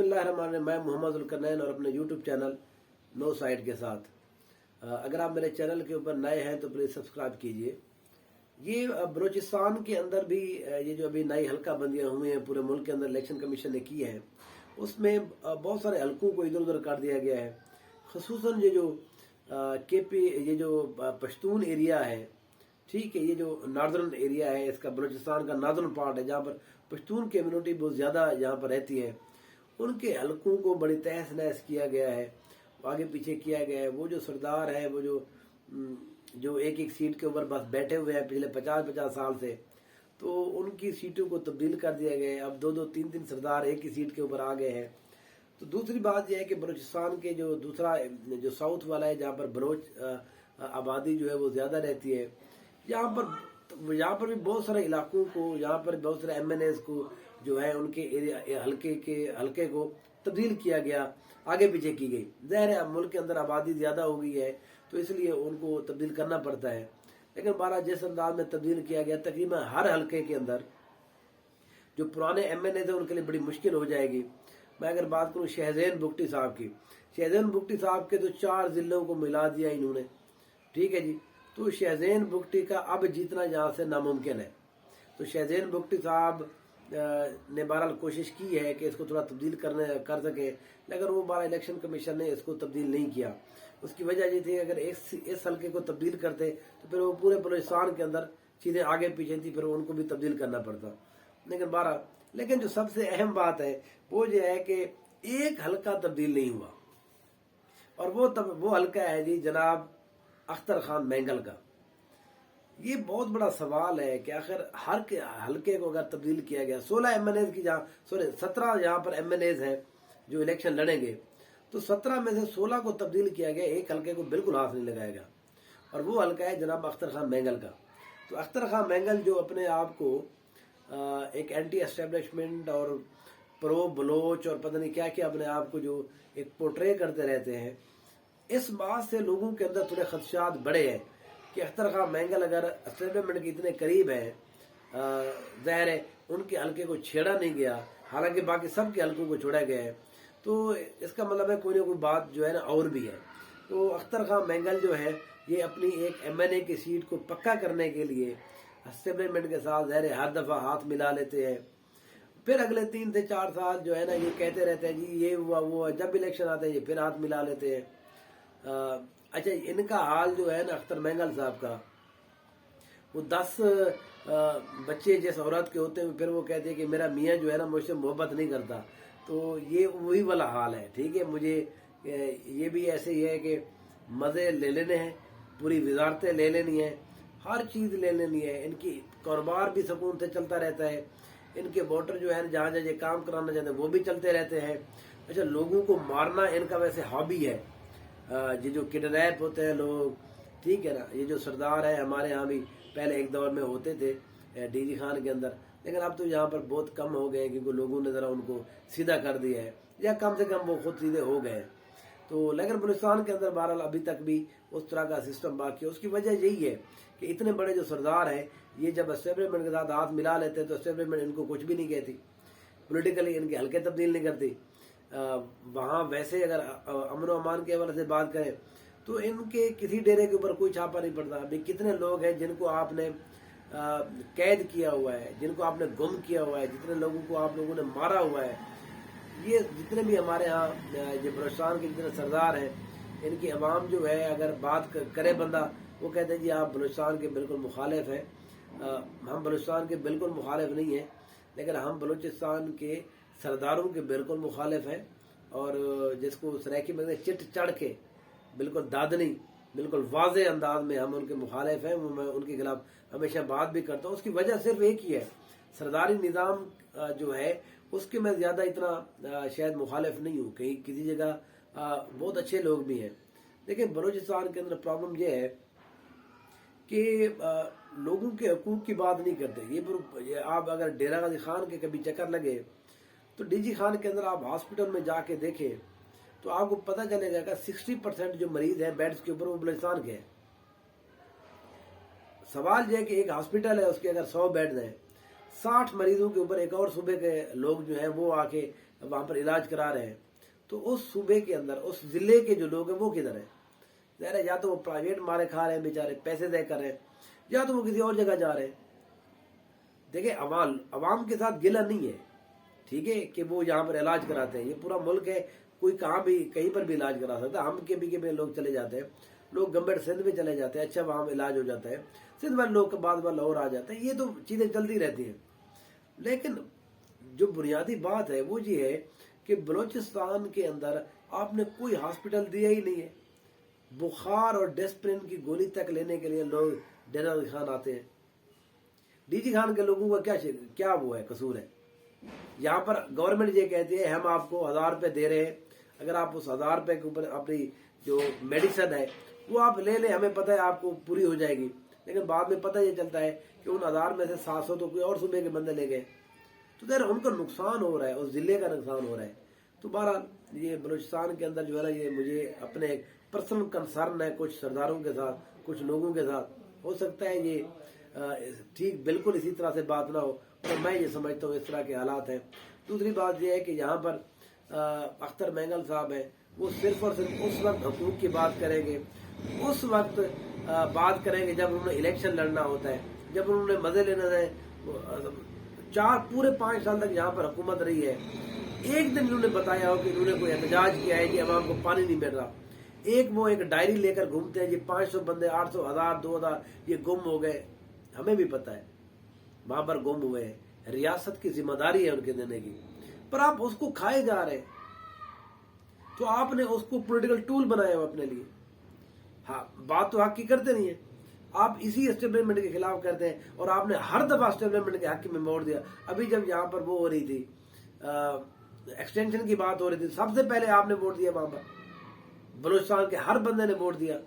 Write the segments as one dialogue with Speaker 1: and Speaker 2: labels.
Speaker 1: मैं मोहम्मद जुल्करनैन और अपने YouTube चैनल नो साइड के साथ, अगर आप मेरे चैनल के ऊपर नए हैं तो प्लीज़ सब्सक्राइब कीजिए। ये बलूचिस्तान के अंदर भी ये जो अभी नई हल्का बंदियाँ हुई हैं पूरे मुल्क के अंदर इलेक्शन कमीशन ने की है, उसमें बहुत सारे हल्कों को इधर उधर कर दिया गया है। ख़ुसूसन ये जो ये जो पश्तून एरिया है, ठीक है, ये जो नॉर्दर्न एरिया है, इसका बलूचिस्तान का नॉर्दर्न पार्ट है जहाँ पर पश्तून कम्युनिटी बहुत ज़्यादा यहाँ पर रहती है, उनके हलकों को बड़ी तहस नहस किया गया है, आगे पीछे किया गया है। वो जो सरदार है, वो जो एक एक सीट के ऊपर बस बैठे हुए हैं पिछले 50-50 साल से, तो उनकी सीटों को तब्दील कर दिया गया है। अब 2-2, 3-3 सरदार एक ही सीट के ऊपर आ गए हैं। तो दूसरी बात यह है कि बलूचिस्तान के जो दूसरा जो साउथ वाला है, जहाँ पर बलोच आबादी जो है वो ज़्यादा रहती है, यहाँ पर भी बहुत सारे इलाकों को, यहाँ पर बहुत सारे MNAs को जो है उनके एरिया हल्के को तब्दील किया गया, आगे पीछे की गई। ज़ाहिर है मुल्क के अंदर आबादी ज़्यादा हो गई है तो इसलिए उनको तब्दील करना पड़ता है। लेकिन 12 जिस अंदाज में तब्दील किया गया, तकरीबन हर हल्के के अंदर जो पुराने MNA थे उनके लिए बड़ी मुश्किल हो जाएगी। मैं अगर बात करूँ शहज़ैन बुगटी साहब की, शहज़ैन बुगटी साहब के तो 4 ज़िलों को मिला दिया इन्होंने, ठीक है जी। तो शहज़ैन बुगटी का अब जीतना यहाँ से नामुमकिन है। तो शहज़ैन बुगटी साहब ने बहरहाल कोशिश की है कि इसको थोड़ा तब्दील कर सके, लेकिन वो 12 इलेक्शन कमीशन ने इसको तब्दील नहीं किया। उसकी वजह ये थी अगर इस हल्के को तब्दील करते तो फिर वो पूरे बलूचिस्तान के अंदर चीज़ें आगे पीछे थी, फिर उनको भी तब्दील करना पड़ता। लेकिन जो सबसे अहम बात है वो ये है कि एक हल्का तब्दील नहीं हुआ, और वो हल्का है जी जनाब अख्तर खान मैंगल का। ये बहुत बड़ा सवाल है कि आखिर हर के हल्के को अगर तब्दील किया गया, 16 MNAs की जहाँ 17 यहाँ पर MNAs हैं जो इलेक्शन लड़ेंगे, तो 17 में से 16 को तब्दील किया गया, एक हल्के को बिल्कुल हाथ नहीं लगाएगा, और वो हल्का है जनाब अख्तर खान मैंगल का। तो अख्तर खान मैंगल जो अपने आप को एक एंटी एस्टेब्लिशमेंट और प्रो बलोच और पता नहीं क्या क्या अपने आप को जो एक पोर्ट्रे करते रहते हैं, इस बात से लोगों के अंदर थोड़े खदशात बड़े हैं कि अख्तर खान मैंगल अगर एस्टेब्लिशमेंट के इतने करीब है, ज़ाहिर है उनके हल्के को छेड़ा नहीं गया, हालांकि बाकी सब के हल्कों को छोड़ा गया है, तो इसका मतलब है कोई ना कोई बात जो है ना और भी है। तो अख्तर खान मैंगल जो है ये अपनी एक MNA की सीट को पक्का करने के लिए एस्टेब्लिशमेंट के साथ ज़ाहिर हर दफ़ा हाथ मिला लेते हैं। फिर अगले 3 से 4 साल जो है ना ये कहते रहते हैं जी ये हुआ वो, जब इलेक्शन आते हैं ये फिर हाथ मिला लेते हैं। अच्छा, इनका हाल जो है ना अख्तर मैंगल साहब का, वो 10 बच्चे जिस औरत के होते हैं फिर वो कहते हैं कि मेरा मियाँ जो है ना मुझसे मोहब्बत नहीं करता, तो ये वही वाला हाल है, ठीक है। मुझे ये भी ऐसे ही है कि मज़े ले लेने हैं, पूरी वजारतें ले लेनी है, हर चीज़ ले लेनी है, इनकी कारोबार भी सुकून से चलता रहता है, इनके वोटर जो है जहाँ जहाँ काम कराना चाहते हैं वो भी चलते रहते हैं। अच्छा, लोगों को मारना इनका वैसे हॉबी है, ये जो किडनैप होते हैं लोग, ठीक है ना, ये जो सरदार है हमारे यहाँ भी पहले एक दौर में होते थे DG खान के अंदर, लेकिन अब तो यहाँ पर बहुत कम हो गए क्योंकि लोगों ने ज़रा उनको सीधा कर दिया है, या कम से कम वो खुद सीधे हो गए। तो लेकिन बलूचिस्तान के अंदर बहरहाल अभी तक भी उस तरह का सिस्टम बाकी है। उसकी वजह यही है कि इतने बड़े जो सरदार हैं ये जब एस्टेब्लिशमेंट के साथ हाथ मिला लेते हैं तो एस्टेब्लिशमेंट इनको कुछ भी नहीं कहती, पोलिटिकली इनके हल्के तब्दील नहीं करती। वहाँ वैसे अगर अमन व अमान के हवाले से बात करें तो इनके किसी डेरे के ऊपर कोई छापा नहीं पड़ता। अभी कितने लोग हैं जिनको आपने कैद किया हुआ है, जिनको आपने गुम किया हुआ है, जितने लोगों को आप लोगों ने मारा हुआ है, ये जितने भी हमारे यहाँ जो बलूचिस्तान के जितने सरदार हैं, इनकी अवाम जो है अगर बात करे बंदा, वो कहते हैं जी आप बलूचिस्तान के बिल्कुल मुखालिफ हैं। हम बलूचिस्तान के बिल्कुल मुखालिफ नहीं हैं, लेकिन हम बलूचिस्तान के सरदारों के बिल्कुल मुखालिफ हैं, और जिसको सराइकी में चिट चढ़ के बिल्कुल दादनी बिल्कुल वाज़े अंदाज में हम उनके मुखालिफ हैं। मैं उनके खिलाफ हमेशा बात भी करता हूँ। उसकी वजह सिर्फ एक ही है, सरदारी निज़ाम जो है उसके मैं ज़्यादा इतना शायद मुखालिफ नहीं हूँ, कहीं किसी जगह बहुत अच्छे लोग भी हैं, लेकिन बलूचिस्तान के अंदर प्रॉब्लम यह है कि लोगों के हकूक़ की बात नहीं करते। ये आप अगर डेरा गाजी खान के कभी चक्कर लगे तो DG खान के अंदर आप हॉस्पिटल में जाके देखें तो आपको पता चलेगा कि 60% जो मरीज हैं बेड्स के ऊपर वो बलूचिस्तान के हैं। सवाल यह है कि एक हॉस्पिटल है उसके अगर 100 बेड्स हैं, 60 मरीजों के ऊपर एक और सूबे के लोग जो हैं वो आके वहाँ पर इलाज करा रहे हैं, तो उस सूबे के अंदर उस जिले के जो लोग हैं वो किधर है? ज़ाहिर है या तो वो प्राइवेट मारे खा रहे हैं बेचारे, पैसे दे कर रहे हैं, या तो वो किसी और जगह जा रहे हैं। देखिए अवाम के साथ गिला नहीं है, ठीक है, कि वो यहाँ पर इलाज कराते हैं। ये पूरा मुल्क है, कोई कहाँ भी कहीं पर भी इलाज करा सकता है। हम के भी लोग चले जाते हैं, लोग गंबेड़ सिंध में चले जाते हैं, अच्छा वहाँ इलाज हो जाता है। सिंध वाले लोग के बाद लाहौर आ जाते हैं, ये तो चीज़ें चलती रहती हैं। लेकिन जो बुनियादी बात है वो ये है कि बलूचिस्तान के अंदर आपने कोई हॉस्पिटल दिया ही नहीं है। बुखार और डेस्प्रिन की गोली तक लेने के लिए लोग डीजी खान आते हैं। डीजी खान के लोगों का क्या वो है, कसूर है? यहाँ पर गवर्नमेंट ये कहती है हम आपको 1000 रुपये दे रहे हैं, अगर आप उस 1000 रुपये के ऊपर अपनी जो मेडिसिन है वो आप ले लें, हमें पता है आपको पूरी हो जाएगी। लेकिन बाद में पता ये चलता है कि उन 1000 में से 700 तो कोई और सूबे के बंदे ले गए, तो देर उनका नुकसान हो रहा है, उस जिले का नुकसान हो रहा है। तो बहरहाल ये बलूचिस्तान के अंदर जो है ना, ये मुझे अपने पर्सनल कंसर्न है कुछ सरदारों के साथ, कुछ लोगों के साथ। हो सकता है ये ठीक बिल्कुल इसी तरह से बात ना हो, और मैं ये समझता हूँ इस तरह के हालात हैं। दूसरी बात यह है कि यहाँ पर अख्तर मेंगल साहब है, वो सिर्फ और सिर्फ उस वक्त हकूक की बात करेंगे, उस वक्त बात करेंगे जब उन्होंने इलेक्शन लड़ना होता है, जब उन्होंने मजे लेना है। पूरे 5 साल तक यहाँ पर हुकूमत रही है, एक दिन इन्होंने बताया हो कि इन्होंने कोई एहतजाज किया है कि अवाम को पानी नहीं मिल रहा। वो एक डायरी लेकर घूमते हैं जी 500 बंदे, 800, 1000, 2000 ये गुम हो गए। हमें भी पता है वहां पर गुम हुए हैं, रियासत की जिम्मेदारी है उनके देने की, पर आप उसको खाए जा रहे हैं। तो आपने उसको पॉलिटिकल टूल बनाया हो अपने लिए। हाँ, बात तो हक की करते नहीं है, आप इसी एस्टेब्लिशमेंट के खिलाफ करते हैं, और आपने हर दफा एस्टेब्लिशमेंट के हक में वोट दिया। अभी जब यहाँ पर वो हो रही थी, एक्सटेंशन की बात हो रही थी, सबसे पहले आपने वोट दिया वहां पर, बलूचिस्तान के हर बंदे ने वोट दिया।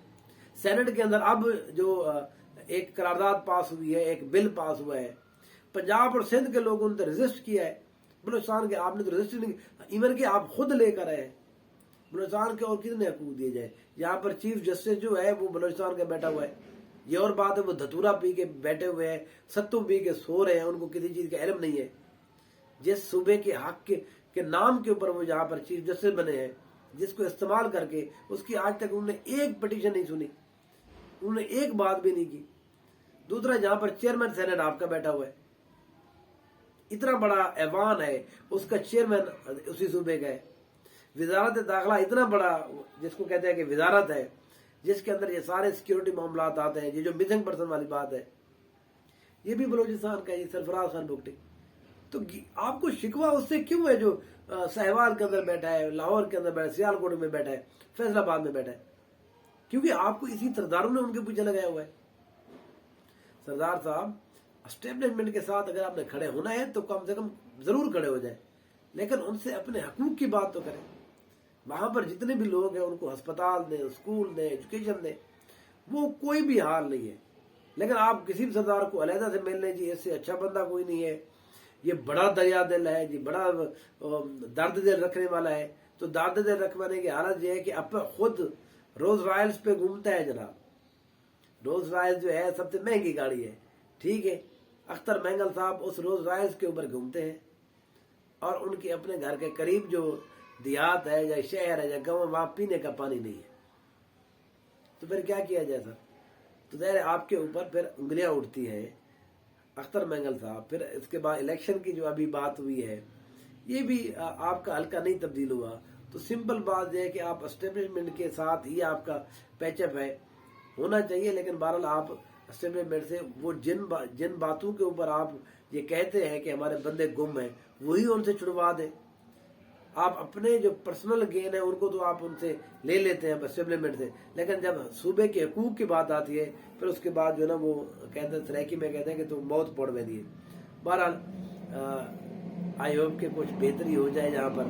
Speaker 1: सेनेट के अंदर अब जो एक करारदाद पास हुई है, एक बिल पास हुआ है, पंजाब और सिंध के लोगों ने तो रजिस्ट किया है, बलूचिस्तान के आपने तो रजिस्टर नहीं, इवन के आप खुद लेकर आए। बलूचिस्तान के और कितने हकूक दिए जाए? यहाँ पर चीफ जस्टिस जो है वो बलूचिस्तान का बैठा हुआ है। ये और बात है वो धतूरा पी के बैठे हुए हैं, सत्तू पी के सो रहे हैं, उनको किसी चीज का इल्म नहीं है। जिस सूबे के हक के नाम के ऊपर वो यहाँ पर चीफ जस्टिस बने हैं, जिसको इस्तेमाल करके उसकी आज तक उन्होंने एक पिटीशन नहीं सुनी, उन्होंने एक बात भी नहीं की। दूसरा, जहां पर चेयरमैन सेनेट आपका बैठा हुआ है, इतना बड़ा ऐवान है, उसका चेयरमैन उसी सूबे का है। वजारत दाखिला इतना बड़ा जिसको कहते हैं कि वजारत है, जिसके अंदर ये सारे सिक्योरिटी मामला आते हैं। ये जो मिसिंग पर्सन वाली बात है, ये भी बलूचिस्तान का, ये सरफराज खान बुगटी। तो आपको शिकवा उससे क्यों है जो सहवाल के अंदर बैठा है, लाहौर के अंदर बैठा है, सियालकोट में बैठा है, फैसलाबाद में बैठा है? क्योंकि आपको इसी सरदारों ने उनके पीछे लगाया हुआ है। सरदार साहब, एस्टेब्लिशमेंट के साथ अगर आपने खड़े होना है तो कम से कम जरूर खड़े हो जाए, लेकिन उनसे अपने हकूक की बात तो करें। वहां पर जितने भी लोग हैं उनको अस्पताल दें, स्कूल दें, एजुकेशन दें, वो कोई भी हाल नहीं है। लेकिन आप किसी भी सरदार को अलहदा से मिल लें जी, इससे अच्छा बंदा कोई नहीं है, ये बड़ा दरिया दिल है जी, बड़ा दर्द दिल रखने वाला है। तो दर्द दिल रखवाने की हालत यह है कि अब खुद रोज रॉयल्स पे घूमता है जनाब। रोज रॉयल्स जो है सबसे महंगी गाड़ी है, ठीक है। अख्तर मेंगल साहब उस रोज रॉयल्स के ऊपर घूमते हैं, और उनके अपने घर के करीब जो देहात है या शहर है या गाँव, वहां पीने का पानी नहीं है। तो फिर क्या किया जाए सर? तो ज़ाहिर आपके ऊपर फिर उंगलियां उठती है अख्तर मेंगल साहब। फिर इसके बाद इलेक्शन की जो अभी बात हुई है, ये भी आपका हल्का नहीं तब्दील हुआ। तो सिंपल बात यह है कि आप एस्टेब्लिशमेंट के साथ ही आपका पैचअप है, होना चाहिए। लेकिन बहरहाल आप एस्टेब्लिशमेंट से वो जिन बातों के ऊपर आप ये कहते हैं कि हमारे बंदे गुम हैं, वही उनसे छुड़वा दें। आप अपने जो पर्सनल गेन है उनको तो आप उनसे ले लेते हैं एस्टेब्लिशमेंट से, लेकिन जब सूबे के हकूक की बात आती है फिर उसके बाद जो ना वो कहते हैं सराइकी में कहते हैं कि तुम बहुत पड़ में दिए। बहरहाल आई होप के कुछ बेहतरी हो जाए यहाँ पर।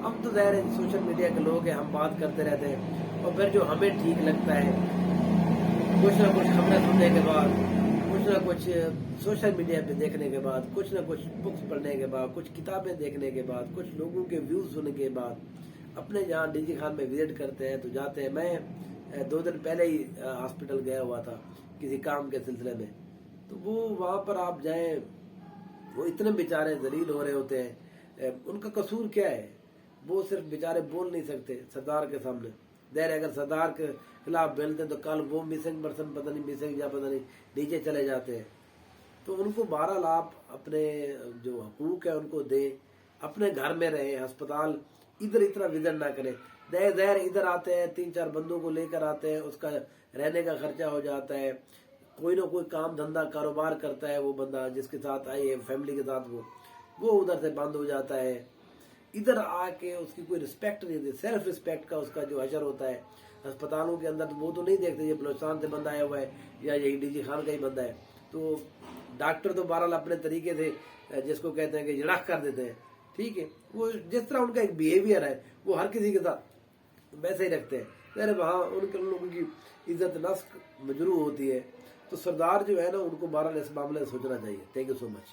Speaker 1: हम तो ज़ाहिर है सोशल मीडिया के लोग हैं, हम बात करते रहते हैं, और फिर जो हमें ठीक लगता है कुछ ना कुछ खबरें सुनने के बाद, कुछ ना कुछ सोशल मीडिया पे देखने के बाद, कुछ ना कुछ बुक्स पढ़ने के बाद, कुछ किताबें देखने के बाद, कुछ लोगों के व्यूज सुनने के बाद अपने जहाँ डीजी खान में विजिट करते हैं तो जाते हैं। मैं 2 दिन पहले ही हॉस्पिटल गया हुआ था किसी काम के सिलसिले में, तो वो वहाँ पर आप जाएं, वो इतने बेचारे जलील हो रहे होते हैं, ان کا قصور کیا ہے؟ وہ صرف بیچارے بول نہیں سکتے سردار کے سامنے. دیر اگر سردار کے خلاف بولتے ہیں تو کل وہ مسنگ پرسن پتہ نہیں مسنگ یا پتہ نہیں نیچے چلے جاتے ہیں. تو ان کو بہرحال آپ اپنے جو حقوق ہے ان کو دیں، اپنے گھر میں رہیں، ہسپتال ادھر اتنا وزٹ نہ کریں. دیر ادھر آتے ہیں 3-4 بندوں کو لے کر آتے ہیں، اس کا رہنے کا خرچہ ہو جاتا ہے. کوئی نہ کوئی کام دھندا کاروبار کرتا ہے وہ بندہ جس کے ساتھ آئی ہے فیملی کے ساتھ، وہ ادھر سے بند ہو جاتا ہے. ادھر آ کے اس کی کوئی رسپیکٹ نہیں ہوتی. سیلف رسپیکٹ کا اس کا جو حشر ہوتا ہے ہسپتالوں کے اندر، وہ تو نہیں دیکھتے یہ بلوچستان سے بندہ آیا ہوا ہے یا یہی ڈی جی خان کا ہی بندہ ہے. تو ڈاکٹر تو بہرحال اپنے طریقے سے جس کو کہتے ہیں کہ جڑاخ کر دیتے ہیں. ٹھیک ہے، وہ جس طرح ان کا ایک بیہیویئر ہے وہ ہر کسی کے ساتھ ویسے ہی رکھتے ہیں. وہاں ان لوگوں کی عزت نفس مجروح ہوتی ہے. تو سردار جو ہے نا ان کو بہرحال اس معاملے میں سوچنا چاہیے. Thank you so much.